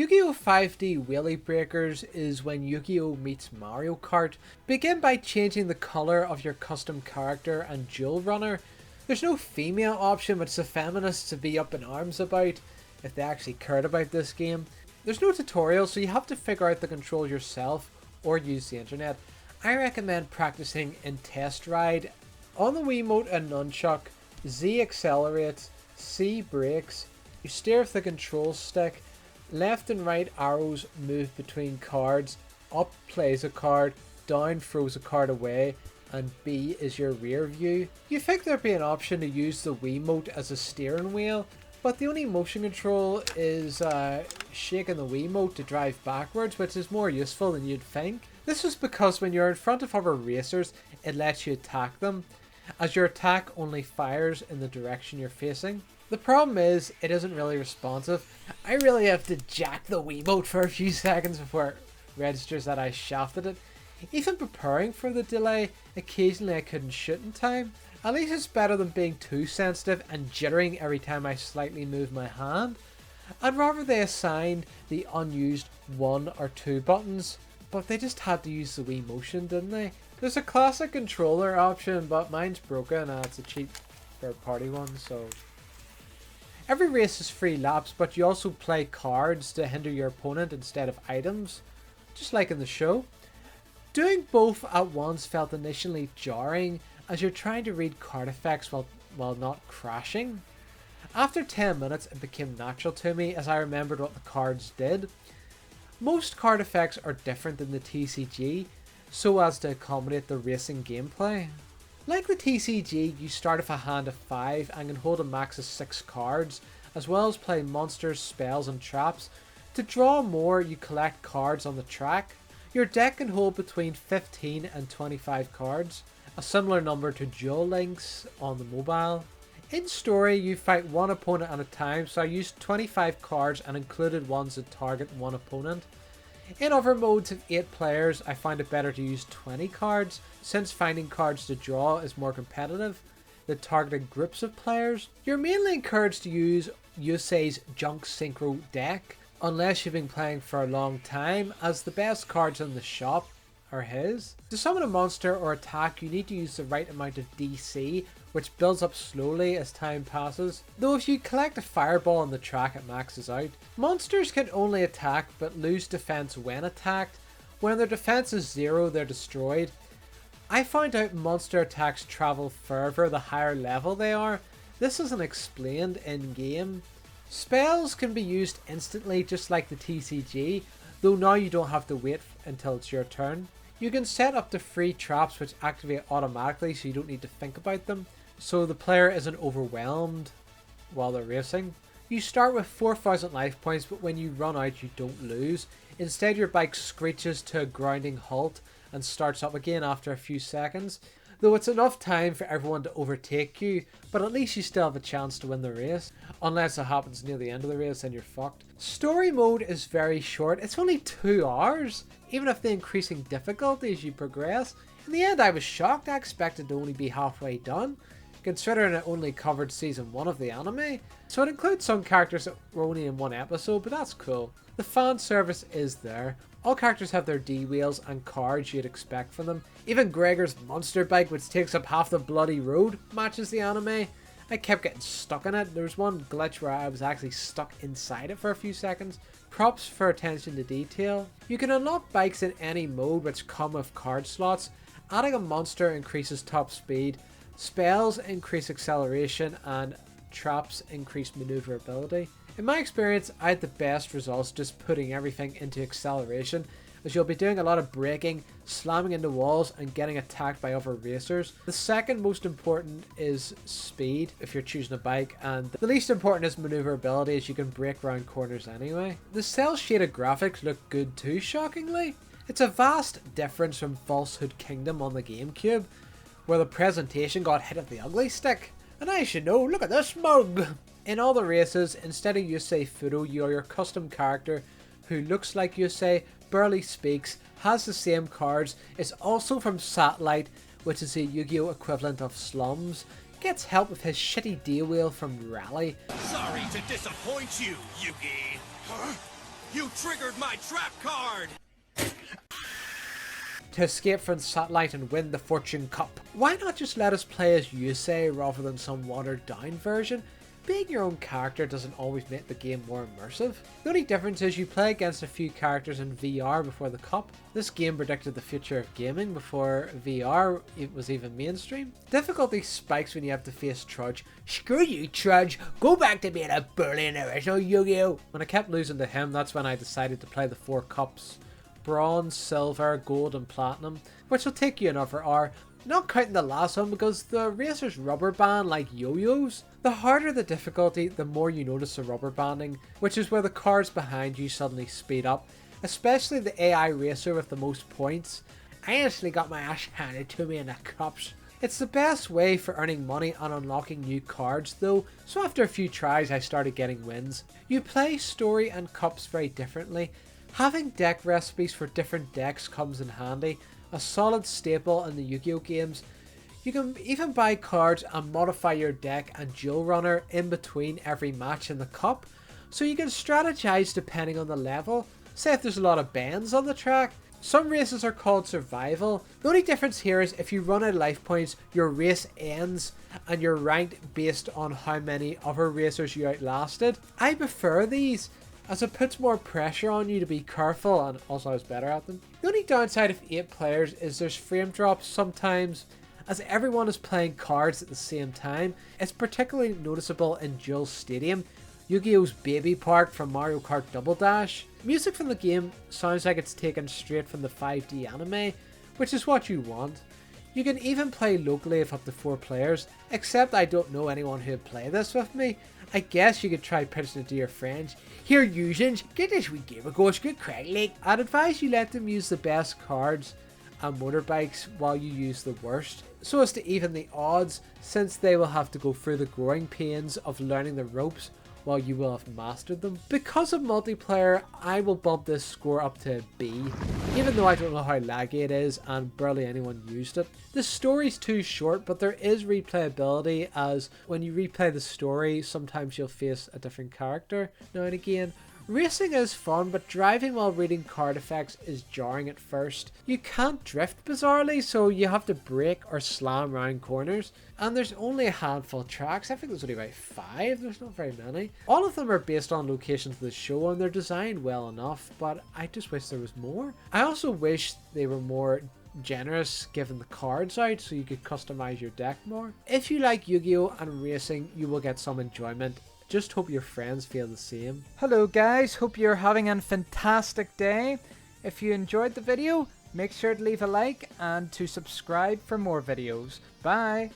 Yu-Gi-Oh! 5D Wheelie Breakers is when Yu-Gi-Oh! Meets Mario Kart. Begin by changing the colour of your custom character and Jewel Runner. There's no female option, which the feminists to be up in arms about if they actually cared about this game. There's no tutorial, so you have to figure out the controls yourself or use the internet. I recommend practicing in Test Ride. On the Wiimote and Nunchuck, Z accelerates, C brakes, you steer with the control stick, left and right arrows move between cards, up plays a card, down throws a card away, and B is your rear view. You think there'd be an option to use the Wiimote as a steering wheel, but the only motion control is shaking the Wiimote to drive backwards, which is more useful than you'd think. This is because when you're in front of other racers, it lets you attack them, as your attack only fires in the direction you're facing. The problem is, it isn't really responsive. I really have to jack the Wiimote for a few seconds before it registers that I shafted it. Even preparing for the delay, occasionally I couldn't shoot in time. At least it's better than being too sensitive and jittering every time I slightly move my hand. I'd rather they assigned the unused 1 or 2 buttons, but they just had to use the Wii Motion, didn't they? There's a classic controller option, but mine's broken and it's a cheap third-party one, so... Every race is 3 laps, but you also play cards to hinder your opponent instead of items, just like in the show. Doing both at once felt initially jarring, as you're trying to read card effects while not crashing. After 10 minutes it became natural to me, as I remembered what the cards did. Most card effects are different than the TCG, so as to accommodate the racing gameplay. Like the TCG, you start with a hand of 5 and can hold a max of 6 cards, as well as play monsters, spells and traps. To draw more, you collect cards on the track. Your deck can hold between 15 and 25 cards, a similar number to Duel Links on the mobile. In story, you fight one opponent at a time, so I used 25 cards and included ones that target one opponent. In other modes of 8 players, I find it better to use 20 cards, since finding cards to draw is more competitive than targeting groups of players. You're mainly encouraged to use Yusei's Junk Synchro deck, unless you've been playing for a long time, as the best cards in the shop are his. To summon a monster or attack, you need to use the right amount of DC, which builds up slowly as time passes, though if you collect a fireball on the track it maxes out. Monsters can only attack but lose defense when attacked. When their defense is 0, they're destroyed. I found out monster attacks travel further the higher level they are. This isn't explained in game. Spells can be used instantly just like the TCG, though now you don't have to wait until it's your turn. You can set up to 3 traps which activate automatically, so you don't need to think about them, so the player isn't overwhelmed while they're racing. You start with 4,000 life points, but when you run out you don't lose. Instead your bike screeches to a grounding halt and starts up again after a few seconds, though it's enough time for everyone to overtake you, but at least you still have a chance to win the race. Unless it happens near the end of the race, then you're fucked. Story mode is very short, it's only 2 hours, even if the increasing difficulty as you progress. In the end I was shocked, I expected to only be halfway done, considering it only covered season 1 of the anime. So it includes some characters that were only in 1 episode, but that's cool. The fan service is there. All characters have their D-wheels and cards you'd expect from them. Even Gregor's monster bike, which takes up half the bloody road, matches the anime. I kept getting stuck in it. There was one glitch where I was actually stuck inside it for a few seconds. Props for attention to detail. You can unlock bikes in any mode which come with card slots. Adding a monster increases top speed. Spells increase acceleration and traps increase maneuverability. In my experience, I had the best results just putting everything into acceleration, as you'll be doing a lot of braking, slamming into walls and getting attacked by other racers. The second most important is speed if you're choosing a bike, and the least important is maneuverability, as you can brake around corners anyway. The cel shaded graphics look good too, shockingly. It's a vast difference from Falsehood Kingdom on the GameCube, where the presentation got hit with the ugly stick. And I should know, look at this mug! In all the races, instead of Yusei Fudo, you're your custom character who looks like Yusei, barely speaks, has the same cards, is also from Satellite, which is a Yu-Gi-Oh! Equivalent of Slums, gets help with his shitty deal wheel from Rally. Sorry to disappoint you, Yugi. Huh? You triggered my trap card! To escape from the satellite and win the Fortune Cup. Why not just let us play as you say rather than some watered down version? Being your own character doesn't always make the game more immersive. The only difference is you play against a few characters in VR before the Cup. This game predicted the future of gaming before VR was even mainstream. Difficulty spikes when you have to face Trudge. Screw you, Trudge! Go back to being a bully in the original Yu-Gi-Oh! When I kept losing to him, that's when I decided to play the 4 cups. Bronze, silver, gold and platinum, which will take you another hour. Not counting the last one because the racers rubber band like yo-yos. The harder the difficulty, the more you notice the rubber banding, which is where the cars behind you suddenly speed up, especially the AI racer with the most points. I actually got my ass handed to me in the cups. It's the best way for earning money and unlocking new cards though, so after a few tries I started getting wins. You play story and cups very differently. Having deck recipes for different decks comes in handy, a solid staple in the Yu-Gi-Oh games. You can even buy cards and modify your deck and dual runner in between every match in the cup, so you can strategize depending on the level. Say if there's a lot of bends on the track. Some races are called survival. The only difference here is if you run out of life points, your race ends and you're ranked based on how many other racers you outlasted. I prefer these, as it puts more pressure on you to be careful, and also I was better at them. The only downside of 8 players is there's frame drops sometimes, as everyone is playing cards at the same time. It's particularly noticeable in Jules Stadium, Yu-Gi-Oh's baby park from Mario Kart Double Dash. Music from the game sounds like it's taken straight from the 5D anime, which is what you want. You can even play locally of up to 4 players, except I don't know anyone who would play this with me. I guess you could try pitching it to your friends. Here, Usians, get this wee game of Ghost Good Crack Lake. I'd advise you let them use the best cards and motorbikes while you use the worst, so as to even the odds, since they will have to go through the growing pains of learning the ropes while you will have mastered them. Because of multiplayer, I will bump this score up to a B, even though I don't know how laggy it is and barely anyone used it. The story's too short, but there is replayability, as when you replay the story, sometimes you'll face a different character now and again. Racing is fun, but driving while reading card effects is jarring at first. You can't drift bizarrely, so you have to brake or slam around corners. And there's only a handful of tracks. I think there's only about 5, there's not very many. All of them are based on locations of the show and they're designed well enough, but I just wish there was more. I also wish they were more generous giving the cards out so you could customize your deck more. If you like Yu-Gi-Oh and racing, you will get some enjoyment. Just hope your friends feel the same. Hello guys, hope you're having a fantastic day. If you enjoyed the video, make sure to leave a like and to subscribe for more videos. Bye!